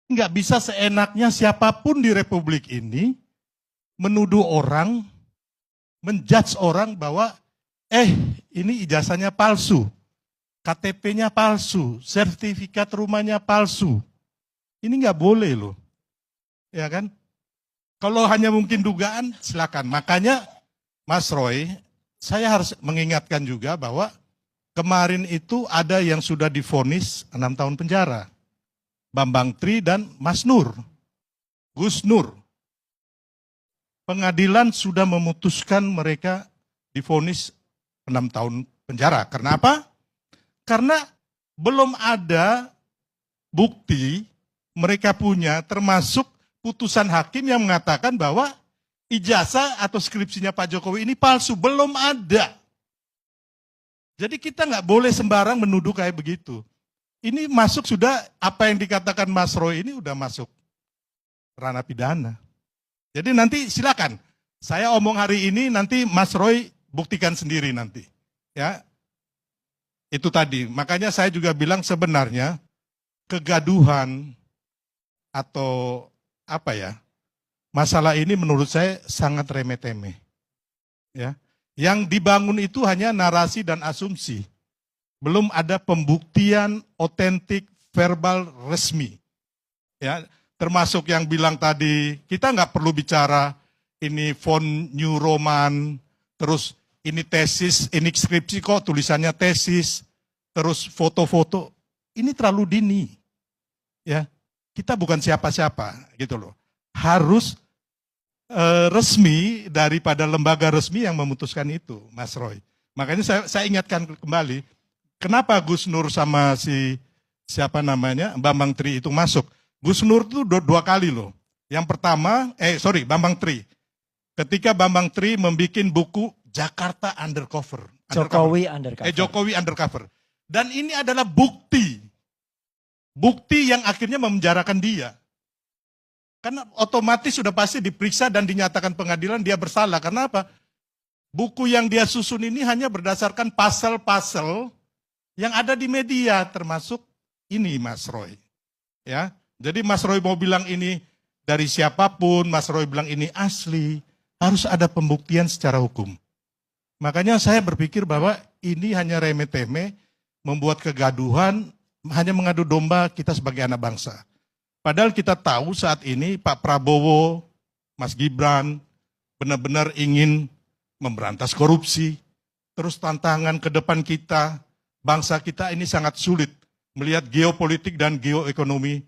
nggak bisa seenaknya siapapun di Republik ini menuduh orang, menjudge orang bahwa ini ijazahnya palsu, KTP-nya palsu, sertifikat rumahnya palsu. Ini nggak boleh loh, ya kan? Kalau hanya mungkin dugaan, silakan. Makanya Mas Roy, saya harus mengingatkan juga bahwa kemarin itu ada yang sudah divonis 6 tahun penjara. Bambang Tri dan Mas Nur, Gus Nur. Pengadilan sudah memutuskan mereka divonis 6 tahun penjara. Karena apa? Karena belum ada bukti mereka punya, termasuk putusan hakim yang mengatakan bahwa ijazah atau skripsinya Pak Jokowi ini palsu. Belum ada. Jadi kita nggak boleh sembarang menuduh kayak begitu. Ini masuk sudah, apa yang dikatakan Mas Roy ini udah masuk ranah pidana. Jadi nanti silakan, saya omong hari ini, nanti Mas Roy buktikan sendiri nanti. Ya, itu tadi. Makanya saya juga bilang sebenarnya kegaduhan atau apa ya, masalah ini menurut saya sangat remeh-temeh. Ya, yang dibangun itu hanya narasi dan asumsi. Belum ada pembuktian otentik verbal resmi. Ya, termasuk yang bilang tadi, kita nggak perlu bicara ini font New Roman, terus ini tesis, ini skripsi kok tulisannya tesis, terus foto-foto. Ini terlalu dini. Ya, kita bukan siapa-siapa gitu loh. Harus resmi daripada lembaga resmi yang memutuskan itu, Mas Roy. Makanya saya ingatkan kembali, kenapa Gus Nur sama siapa namanya, Bambang Tri itu masuk. Gus Nur itu dua kali loh. Yang pertama, Bambang Tri. Ketika Bambang Tri membuat buku Jakarta Undercover. Jokowi Undercover. Jokowi Undercover. Dan ini adalah bukti. Bukti yang akhirnya memenjarakan dia. Karena otomatis sudah pasti diperiksa dan dinyatakan pengadilan dia bersalah. Karena apa? Buku yang dia susun ini hanya berdasarkan pasal-pasal yang ada di media, termasuk ini Mas Roy. Ya, jadi Mas Roy mau bilang ini dari siapapun, Mas Roy bilang ini asli, harus ada pembuktian secara hukum. Makanya saya berpikir bahwa ini hanya remeh-temeh, membuat kegaduhan, hanya mengadu domba kita sebagai anak bangsa. Padahal kita tahu saat ini Pak Prabowo, Mas Gibran, benar-benar ingin memberantas korupsi. Terus tantangan ke depan kita, bangsa kita ini sangat sulit melihat geopolitik dan geoekonomi